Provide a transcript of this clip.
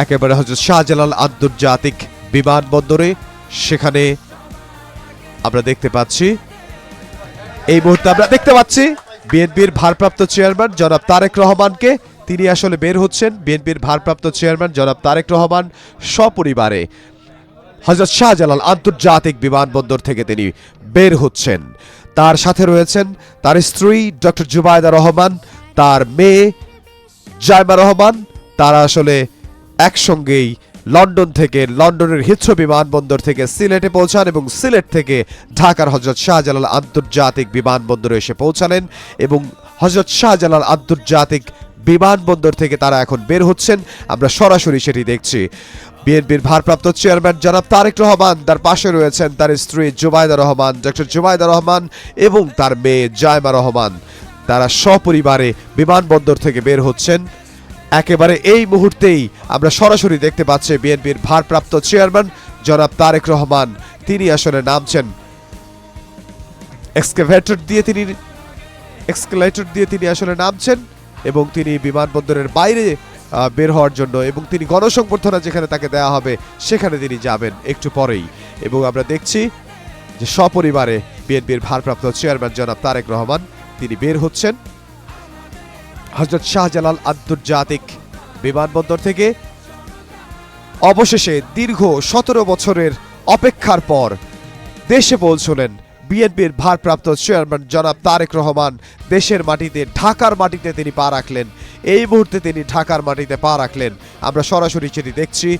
একেবারে হযরত শাহজালাল আন্তর্জাতিক বিমানবন্দরে। সেখানে আমরা দেখতে পাচ্ছি, এই মুহূর্তে আমরা দেখতে পাচ্ছি বিএনপির ভারপ্রাপ্ত চেয়ারম্যান জনাব তারেক রহমানকে। তিনি আসলে বের হচ্ছেন। বিএনপির ভারপ্রাপ্ত চেয়ারম্যান জনাব তারেক রহমান সপরিবারে হযরত শাহজালাল আন্তর্জাতিক বিমানবন্দর থেকে তিনি বের হচ্ছেন। তার সাথে রয়েছেন তার স্ত্রী ডক্টর জুবাইদা রহমান, তার মেয়ে জাইমা রহমান। তারা আসলে একসঙ্গেই লন্ডন থেকে, লন্ডনের হিথ্রো বিমানবন্দর থেকে সিলেটে পৌঁছান এবং সিলেট থেকে ঢাকার হযরত শাহজালাল আন্তর্জাতিক বিমানবন্দরে এসে পৌঁছালেন এবং হযরত শাহজালাল আন্তর্জাতিক বিমানবন্দর থেকে তারা এখন বের হচ্ছেন। আমরা সরাসরি সেটি দেখছি। বিএনপির ভারপ্রাপ্ত চেয়ারম্যান জনাব তারেক রহমান, তার পাশে রয়েছেন তার স্ত্রী জুবাইদা রহমান, ডক্টর জুবাইদা রহমান এবং তার মেয়ে জাইমা রহমান। তারা সপরিবারে বিমানবন্দর থেকে বের হচ্ছেন। একেবারে এই মুহূর্তেই আমরা সরাসরি দেখতে পাচ্ছি বিএনপির ভারপ্রাপ্ত চেয়ারম্যান জনাব তারেক রহমান তিনি আসলে নামছেন এক্সকেলেটর দিয়ে তিনি আসলে নামছেন এবং তিনি বিমানবন্দরের বাইরে বের হওয়ার জন্য, এবং তিনি গণসংবর্ধনা যেখানে তাকে দেওয়া হবে সেখানে তিনি যাবেন একটু পরেই। এবং আমরা দেখছি যে সপরিবারে বিএনপির ভারপ্রাপ্ত চেয়ারম্যান জনাব তারেক রহমান তিনি বের হচ্ছেন হযরত শাহজালাল আন্তর্জাতিক বিমানবন্দর থেকে। অবশেষে দীর্ঘ 17 বছরের অপেক্ষার পর দেশে পৌঁছলেন বিএনপির ভারপ্রাপ্ত চেয়ারম্যান জনাব তারেক রহমান। দেশের মাটিতে, ঢাকার মাটিতে তিনি পা রাখলেন। এই মুহূর্তে তিনি ঢাকার মাটিতে পা রাখলেন। আমরা সরাসরি সেটি দেখছি।